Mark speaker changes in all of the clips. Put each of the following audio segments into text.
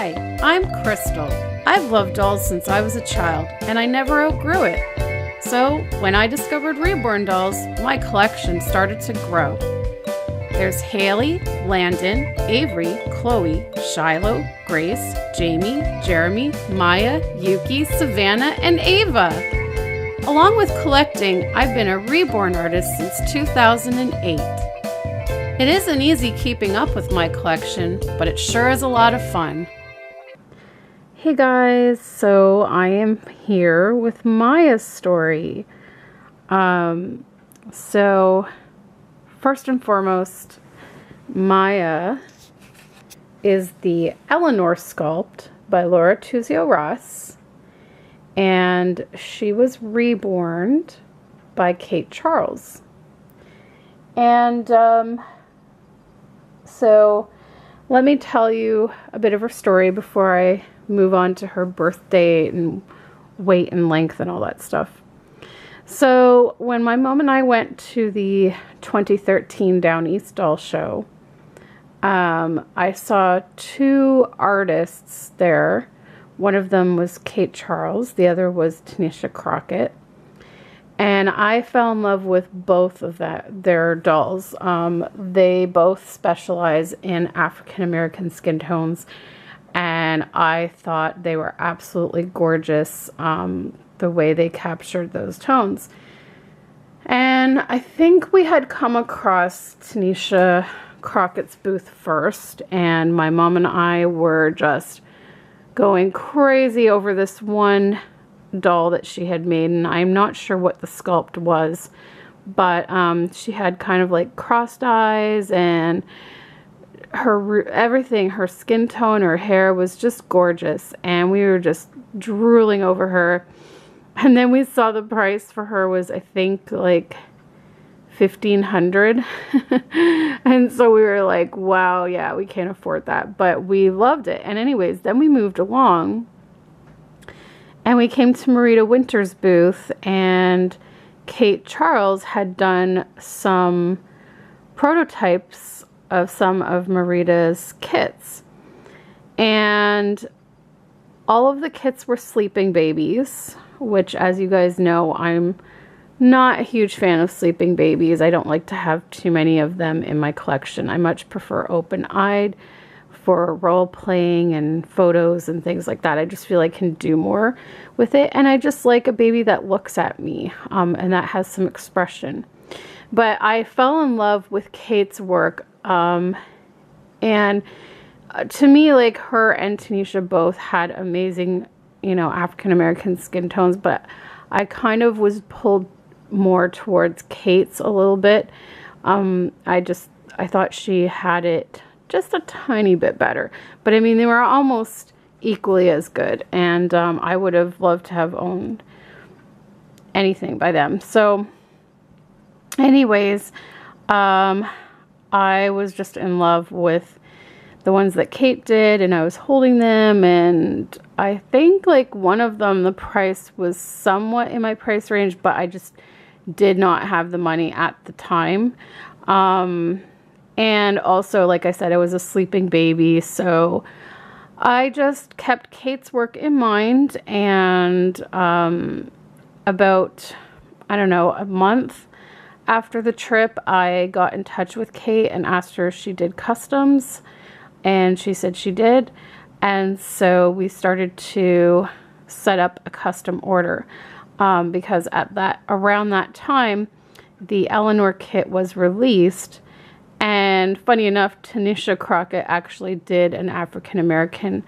Speaker 1: Hi, I'm Krystle. I've loved dolls since I was a child, and I never outgrew it. So, when I discovered Reborn dolls, my collection started to grow. There's Haley, Landon, Avery, Chloe, Shiloh, Grace, Jamie, Jeremy, Maya, Yuki, Savannah, and Ava. Along with collecting, I've been a Reborn artist since 2008. It isn't easy keeping up with my collection, but it sure is a lot of fun. Hey guys, so I am here with Maya's story. So first and foremost, Maya is the Eleanor sculpt by Laura Tuzio-Ross, and she was reborned by Kate Charles. And so let me tell you a bit of her story before I move on to her birth date and weight and length and all that stuff. So when my mom and I went to the 2013 Down East Doll Show, I saw two artists there. One of them was Kate Charles, the other was Tanisha Crockett. And I fell in love with both of their dolls. They both specialize in African American skin tones, and I thought they were absolutely gorgeous, the way they captured those tones. And I think we had come across Tanisha Crockett's booth first, and my mom and I were just going crazy over this one doll that she had made, and I'm not sure what the sculpt was, but she had kind of like crossed eyes, and everything, her skin tone, her hair was just gorgeous, and we were just drooling over her. And then we saw the price for her was, I think, like $1,500. And so we were like, wow, yeah, we can't afford that, but we loved it. And anyways, then we moved along and we came to Marita Winter's booth, and Kate Charles had done some prototypes of some of Marita's kits. And all of the kits were sleeping babies, which, as you guys know, I'm not a huge fan of sleeping babies. I don't like to have too many of them in my collection. I much prefer open-eyed for role playing and photos and things like that. I just feel I can do more with it, and I just like a baby that looks at me and that has some expression. But I fell in love with Kate's work, and to me, like, her and Tanisha both had amazing, you know, African American skin tones, but I kind of was pulled more towards Kate's a little bit. I thought she had it just a tiny bit better, but I mean, they were almost equally as good, and I would have loved to have owned anything by them. So anyways, I was just in love with the ones that Kate did, and I was holding them, and I think like one of them, the price was somewhat in my price range, but I just did not have the money at the time. And also, like I said, I was a sleeping baby, so I just kept Kate's work in mind. And about, I don't know, a month after the trip, I got in touch with Kate and asked her if she did customs, and she said she did. And so we started to set up a custom order, because around that time, the Eleanor kit was released. And funny enough, Tanisha Crockett actually did an African American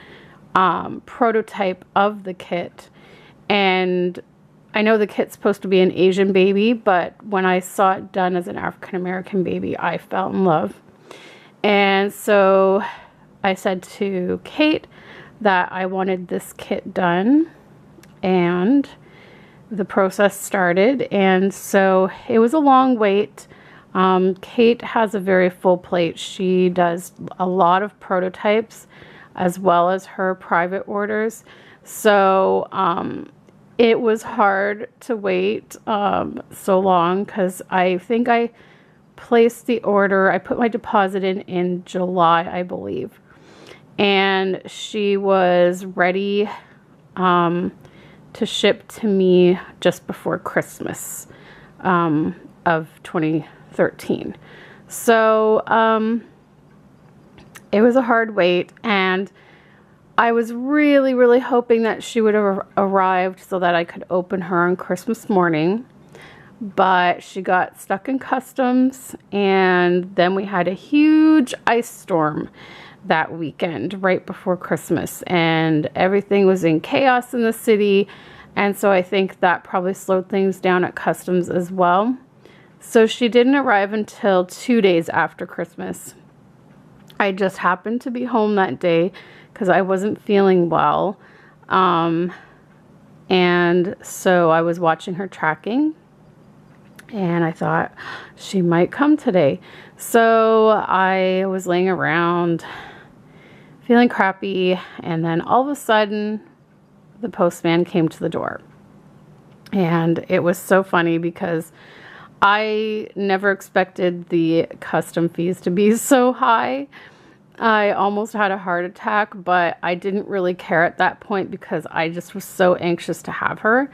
Speaker 1: prototype of the kit. And I know the kit's supposed to be an Asian baby, but when I saw it done as an African American baby, I fell in love. And so I said to Kate that I wanted this kit done, and the process started. And so it was a long wait. Kate has a very full plate. She does a lot of prototypes as well as her private orders. So it was hard to wait so long, because I think I placed the order, I put my deposit in July, I believe. and she was ready to ship to me just before Christmas of 2013. So it was a hard wait, and I was really, really hoping that she would have arrived so that I could open her on Christmas morning. But she got stuck in customs, and then we had a huge ice storm that weekend right before Christmas, and everything was in chaos in the city, and so I think that probably slowed things down at customs as well. So she didn't arrive until 2 days after Christmas. I just happened to be home that day because I wasn't feeling well, and so I was watching her tracking, and I thought she might come today. So I was laying around feeling crappy, and then all of a sudden the postman came to the door. And it was so funny because I never expected the custom fees to be so high. I almost had a heart attack, but I didn't really care at that point because I just was so anxious to have her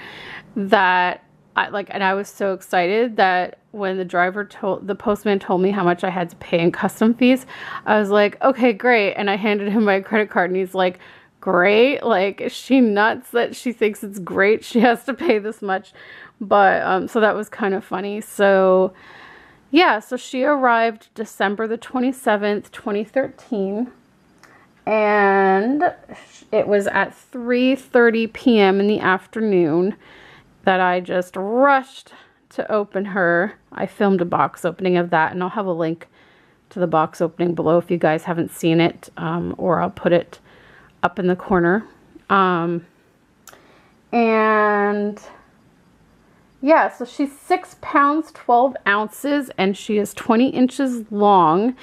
Speaker 1: that and I was so excited that when the postman told me how much I had to pay in custom fees, I was like, okay, great. And I handed him my credit card, and he's like, great. Like, is she nuts that she thinks it's great she has to pay this much? But so that was kind of funny. So yeah, so she arrived December the 27th, 2013. And it was at 3:30 p.m. in the afternoon that I just rushed to open her. I filmed a box opening of that, and I'll have a link to the box opening below if you guys haven't seen it, or I'll put it up in the corner. And yeah, so she's 6 pounds, 12 ounces, and she is 20 inches long.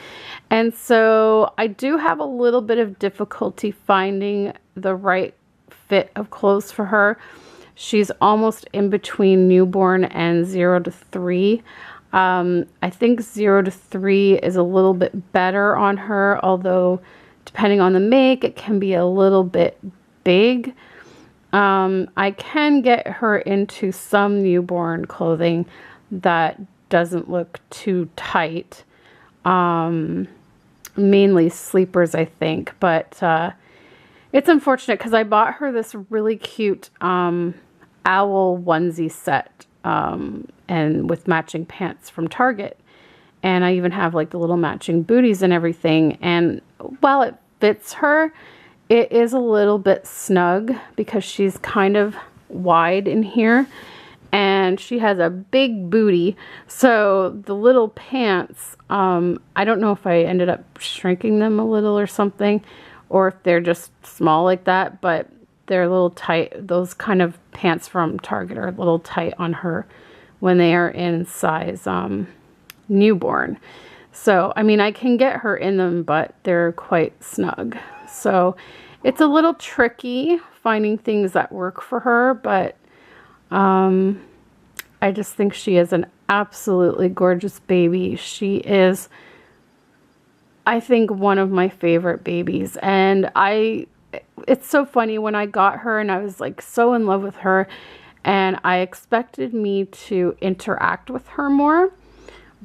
Speaker 1: And so I do have a little bit of difficulty finding the right fit of clothes for her. She's almost in between newborn and 0 to 3. I think 0 to 3 is a little bit better on her, although depending on the make, it can be a little bit big. I can get her into some newborn clothing that doesn't look too tight. Mainly sleepers, I think, but it's unfortunate because I bought her this really cute owl onesie set, and with matching pants from Target, and I even have like the little matching booties and everything, and while it fits her, it is a little bit snug because she's kind of wide in here, and she has a big booty, so the little pants, I don't know if I ended up shrinking them a little or something, or if they're just small like that, but they're a little tight. Those kind of pants from Target are a little tight on her when they are in size newborn. So, I mean, I can get her in them, but they're quite snug. So, it's a little tricky finding things that work for her, but I just think she is an absolutely gorgeous baby. She is, I think, one of my favorite babies. And it's so funny, when I got her and I was like so in love with her, and I expected me to interact with her more,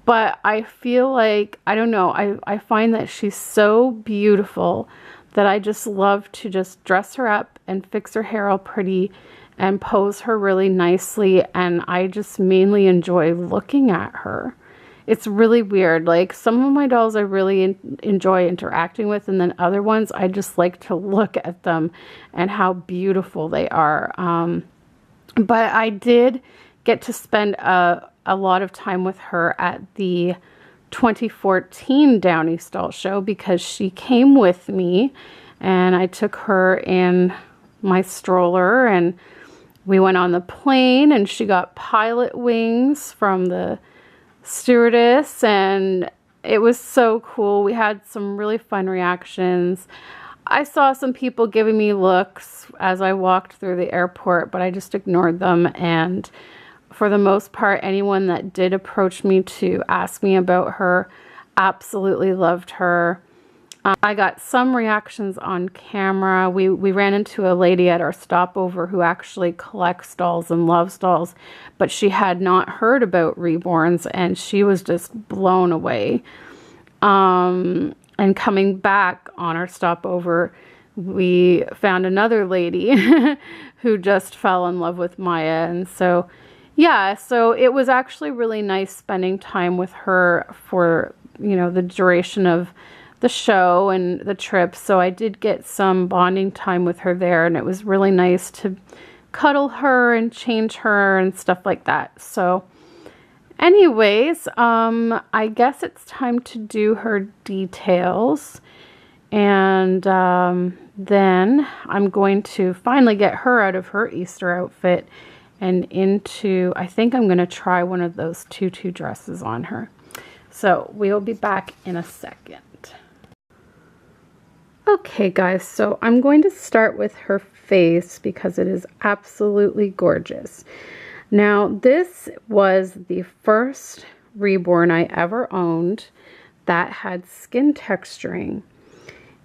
Speaker 1: but I feel like, I don't know, I find that she's so beautiful that I just love to just dress her up and fix her hair all pretty and pose her really nicely, and I just mainly enjoy looking at her. It's really weird. Like, some of my dolls I really enjoy interacting with, and then other ones I just like to look at them and how beautiful they are. But I did get to spend a lot of time with her at the 2014 Downy Stall Show because she came with me, and I took her in my stroller, and we went on the plane, and she got pilot wings from the stewardess, and it was so cool. We had some really fun reactions. I saw some people giving me looks as I walked through the airport, but I just ignored them, and for the most part, anyone that did approach me to ask me about her absolutely loved her. I got some reactions on camera. We ran into a lady at our stopover who actually collects dolls and loves dolls, but she had not heard about Reborns, and she was just blown away. And coming back on our stopover, we found another lady who just fell in love with Maya. And so, yeah, so it was actually really nice spending time with her for, you know, the duration of the show and the trip. So I did get some bonding time with her there, and it was really nice to cuddle her and change her and stuff like that. So anyways, I guess it's time to do her details. And then I'm going to finally get her out of her Easter outfit and into, I think I'm going to try one of those tutu dresses on her. So we'll be back in a second. Okay guys, so I'm going to start with her face because it is absolutely gorgeous. Now this was the first Reborn I ever owned that had skin texturing.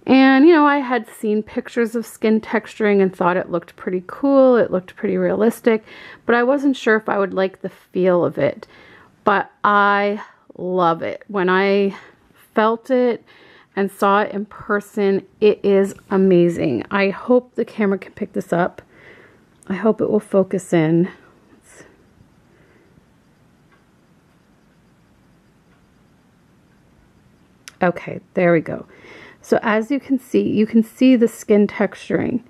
Speaker 1: And you know, I had seen pictures of skin texturing and thought it looked pretty cool, it looked pretty realistic, but I wasn't sure if I would like the feel of it. But I love it. When I felt it and saw it in person, it is amazing. I hope the camera can pick this up. I hope it will focus in. Okay, there we go. So as you can see the skin texturing.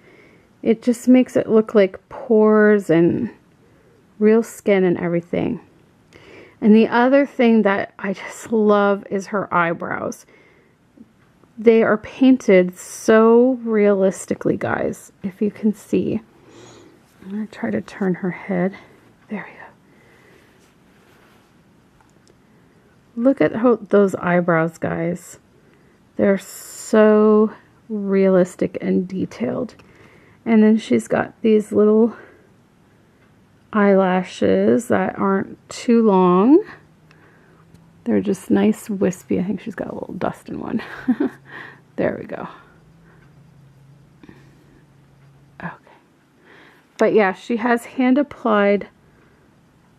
Speaker 1: It just makes it look like pores and real skin and everything. And the other thing that I just love is her eyebrows. They are painted so realistically, guys, if you can see. I'm going to try to turn her head. There we go. Look at those eyebrows, guys. They're so realistic and detailed. And then she's got these little eyelashes that aren't too long. They're just nice wispy. I think she's got a little dust in one. There we go. Okay. But yeah, she has hand applied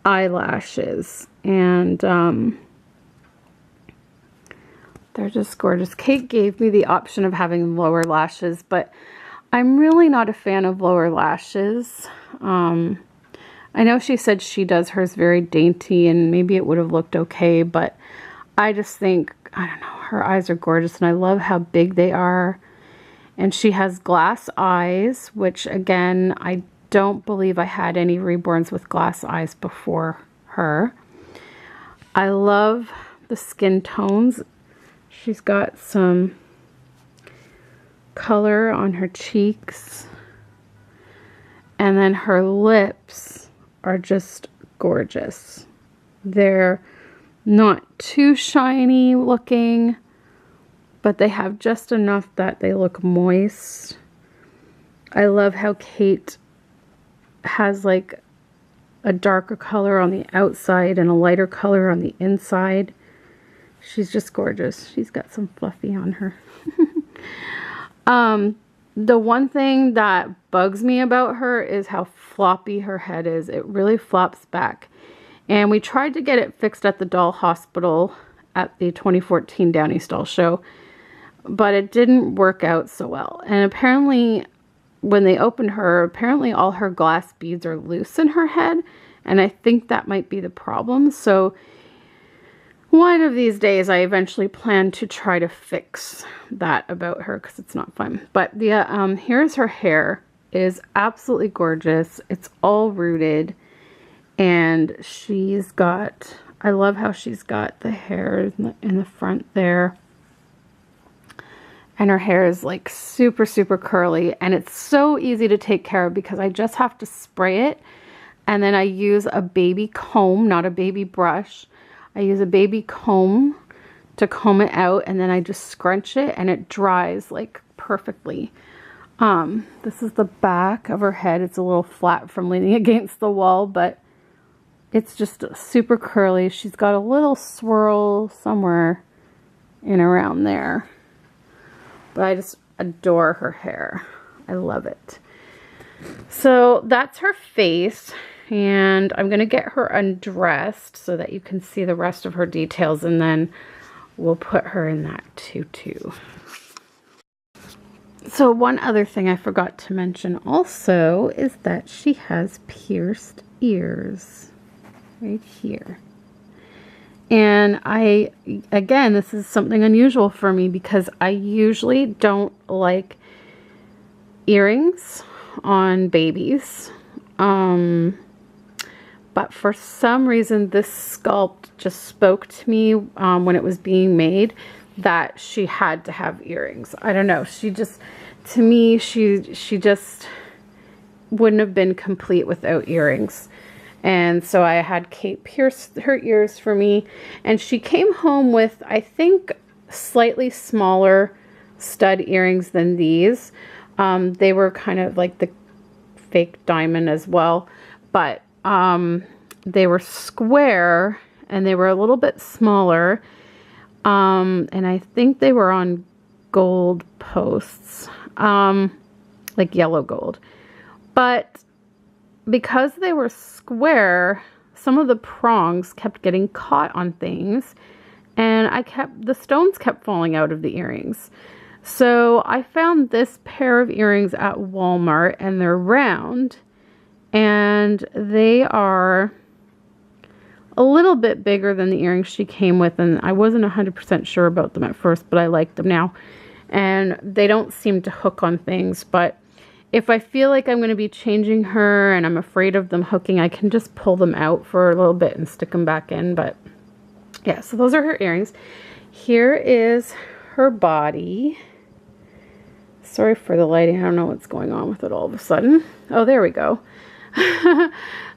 Speaker 1: eyelashes, and they're just gorgeous. Kate gave me the option of having lower lashes, but I'm really not a fan of lower lashes. I know she said she does hers very dainty, and maybe it would have looked okay, but I just think, I don't know, her eyes are gorgeous, and I love how big they are. And she has glass eyes, which again, I don't believe I had any Reborns with glass eyes before her. I love the skin tones. She's got some color on her cheeks, and then her lips are just gorgeous. They're not too shiny looking, but they have just enough that they look moist. I love how Kate has like a darker color on the outside and a lighter color on the inside. She's just gorgeous. She's got some fluffy on her. The one thing that bugs me about her is how floppy her head is. It really flops back. And we tried to get it fixed at the doll hospital at the 2014 Down East Doll Show, but it didn't work out so well. And apparently, when they opened her, apparently all her glass beads are loose in her head, and I think that might be the problem. So one of these days, I eventually plan to try to fix that about her, because it's not fun. But the here's her hair. It is absolutely gorgeous. It's all rooted, and she's got, I love how she's got the hair in the front there. And her hair is like super, super curly, and it's so easy to take care of because I just have to spray it, and then I use a baby comb, not a baby brush. I use a baby comb to comb it out, and then I just scrunch it, and it dries like perfectly. This is the back of her head. It's a little flat from leaning against the wall, but it's just super curly. She's got a little swirl somewhere in around there. But I just adore her hair. I love it. So that's her face, and I'm going to get her undressed so that you can see the rest of her details, and then we'll put her in that tutu. So one other thing I forgot to mention also is that she has pierced ears right here. And again, this is something unusual for me because I usually don't like earrings on babies. But for some reason, this sculpt just spoke to me when it was being made that she had to have earrings. I don't know. She just, to me, she just wouldn't have been complete without earrings. And so I had Kate pierce her ears for me. And she came home with, I think, slightly smaller stud earrings than these. They were kind of like the fake diamond as well. But they were square and they were a little bit smaller. And I think they were on gold posts, like yellow gold. But because they were square, some of the prongs kept getting caught on things, and the stones kept falling out of the earrings. So I found this pair of earrings at Walmart, and they're round, and they are a little bit bigger than the earrings she came with, and I wasn't 100% sure about them at first, but I like them now. And they don't seem to hook on things, but if I feel like I'm going to be changing her and I'm afraid of them hooking, I can just pull them out for a little bit and stick them back in. But yeah, so those are her earrings. Here is her body. Sorry for the lighting. I don't know what's going on with it all of a sudden. Oh, there we go.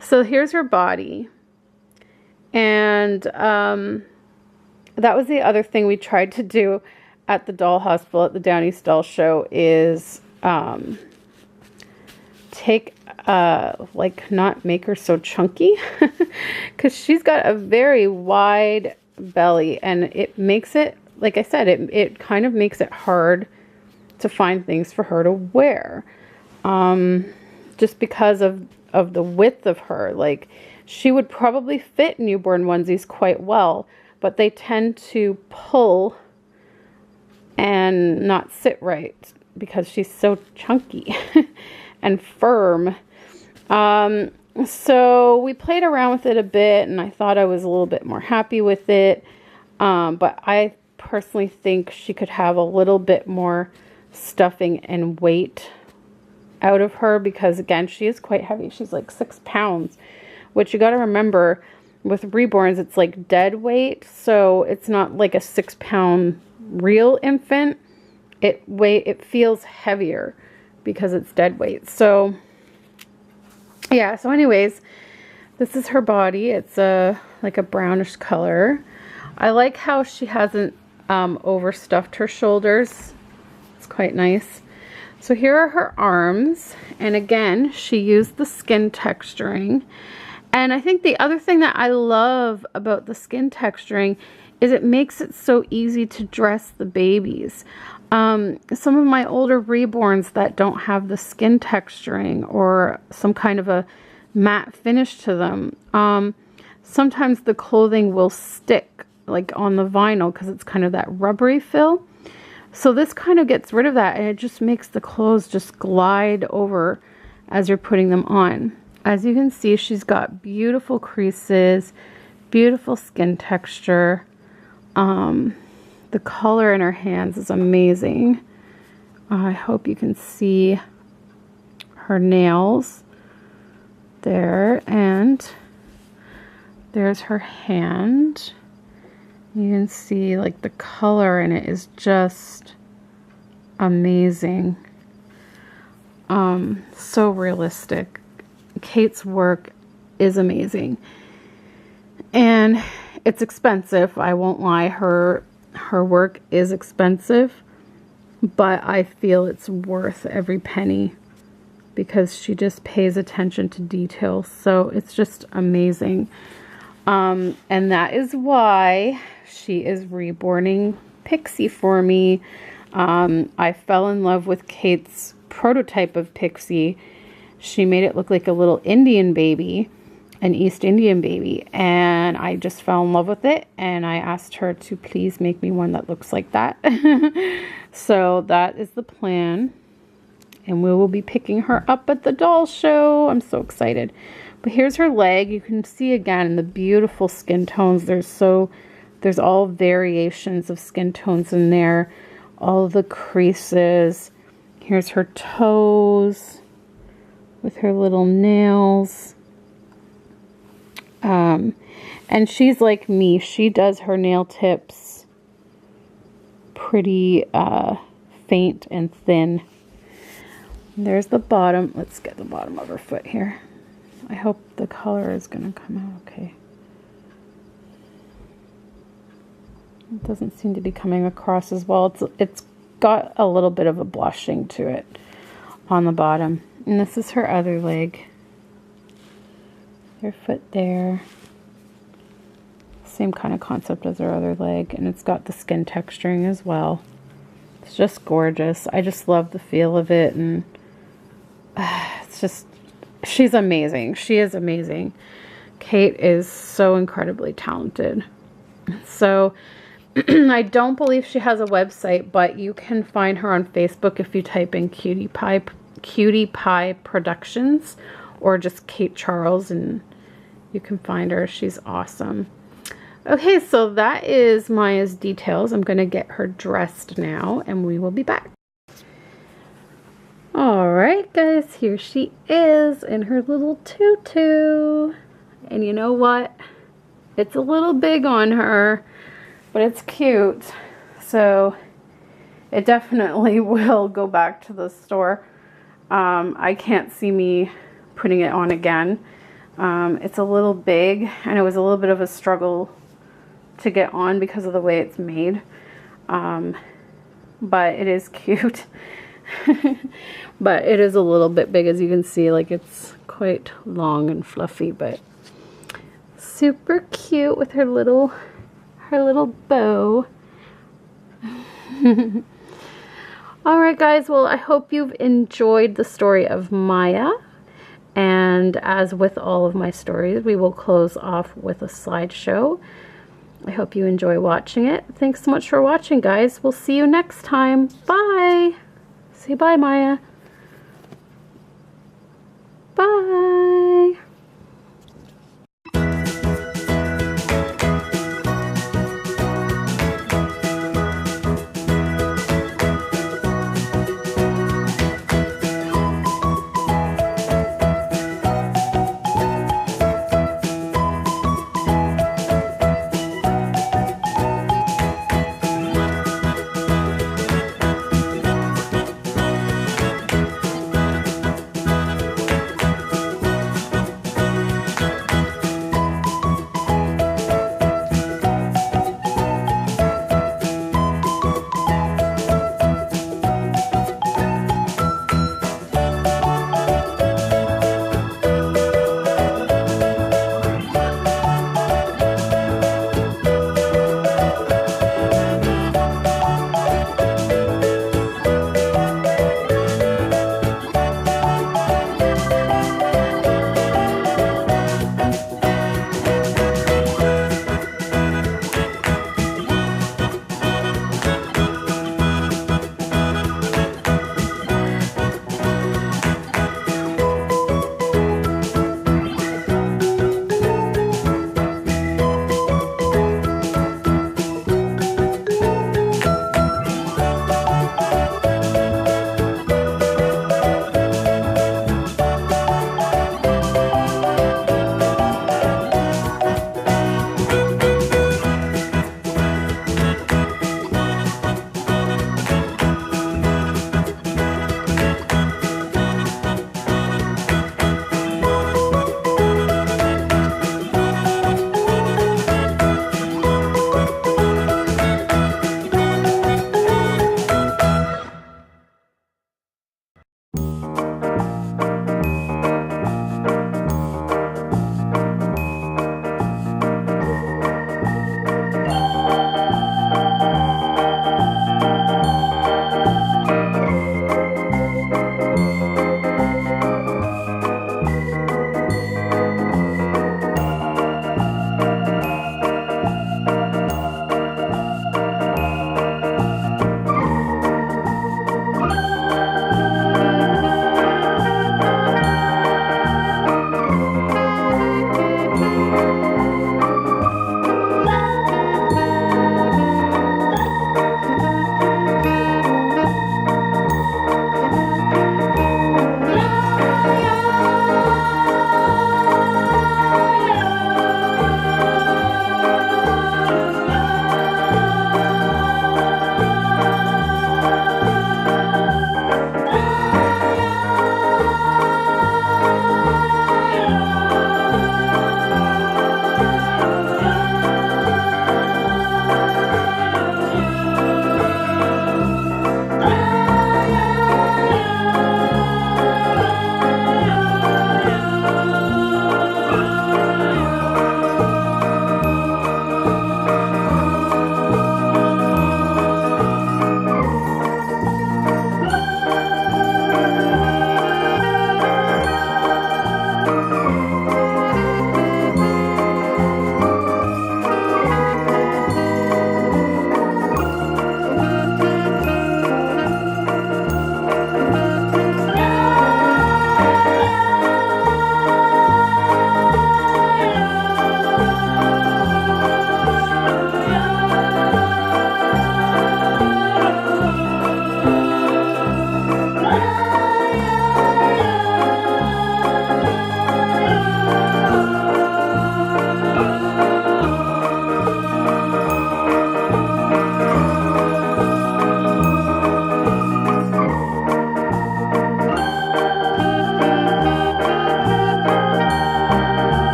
Speaker 1: So here's her body. And that was the other thing we tried to do at the doll hospital at the Down East Doll Show is take like not make her so chunky because she's got a very wide belly, and it makes it, like I said, it kind of makes it hard to find things for her to wear, just because of the width of her. Like, she would probably fit newborn onesies quite well, but they tend to pull and not sit right because she's so chunky and firm. So we played around with it a bit, and I thought I was a little bit more happy with it. But I personally think she could have a little bit more stuffing and weight out of her because, again, she is quite heavy. She's like 6 pounds, which you got to remember with reborns, it's like dead weight. So it's not like a 6 pound real infant. It feels heavier because it's dead weight. So yeah, so anyways, this is her body. It's like a brownish color. I like how she hasn't overstuffed her shoulders. It's quite nice. So here are her arms, and again, she used the skin texturing. And I think the other thing that I love about the skin texturing is it makes it so easy to dress the babies. Some of my older reborns that don't have the skin texturing or some kind of a matte finish to them, sometimes the clothing will stick like on the vinyl because it's kind of that rubbery feel. So this kind of gets rid of that, and it just makes the clothes just glide over as you're putting them on. As you can see, she's got beautiful creases, beautiful skin texture. The color in her hands is amazing. I hope you can see her nails there, and there's her hand. You can see like the color in it is just amazing. So realistic. Kate's work is amazing, and it's expensive. I won't lie, her work is expensive, but I feel it's worth every penny because she just pays attention to detail. So it's just amazing. And that is why she is reborning Pixie for me. I fell in love with Kate's prototype of Pixie. She made it look like a little Indian baby, an East Indian baby, and I just fell in love with it, and I asked her to please make me one that looks like that. So that is the plan, and we will be picking her up at the doll show. I'm so excited. But here's her leg. You can see again the beautiful skin tones. There's all variations of skin tones in there. All the creases. Here's her toes with her little nails. And she's like me. She does her nail tips pretty faint and thin. There's the bottom. Let's get the bottom of her foot here. I hope the color is going to come out okay. It doesn't seem to be coming across as well. It's got a little bit of a blushing to it on the bottom. And this is her other leg. Her foot there. Same kind of concept as her other leg. And it's got the skin texturing as well. It's just gorgeous. I just love the feel of it. And it's just, she's amazing. She is amazing. Kate is so incredibly talented. So I don't believe she has a website, but you can find her on Facebook if you type in Cutie Pie Productions, or just Kate Charles, and you can find her. She's awesome. Okay, so that is Maya's details. I'm going to get her dressed now, and we will be back. Alright guys, here she is in her little tutu. And you know what? It's a little big on her, but it's cute. So it definitely will go back to the store. I can't see me putting it on again. It's a little big, and it was a little bit of a struggle to get on because of the way it's made. But it is cute. But it is a little bit big, as you can see. Like, it's quite long and fluffy, but super cute with her little bow. Alright guys, well, I hope you've enjoyed the story of Maya. And as with all of my stories, we will close off with a slideshow. I hope you enjoy watching it. Thanks so much for watching, guys. We'll see you next time. Bye! Say bye, Maya. Bye!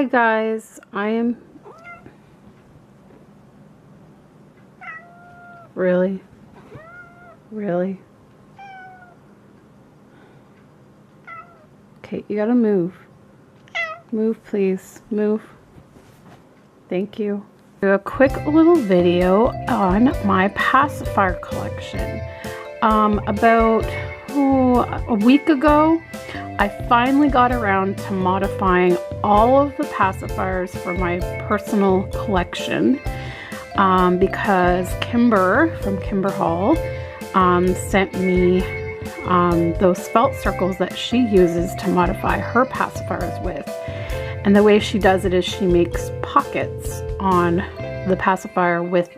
Speaker 1: Hi guys, I am... Really? Really? Okay, you gotta move. Move, please. Move. Thank you. Do a quick little video on my pacifier collection. About a week ago, I finally got around to modifying all of the pacifiers for my personal collection because Kimber from Kimber Hall sent me those felt circles that she uses to modify her pacifiers with. And the way she does it is she makes pockets on the pacifier with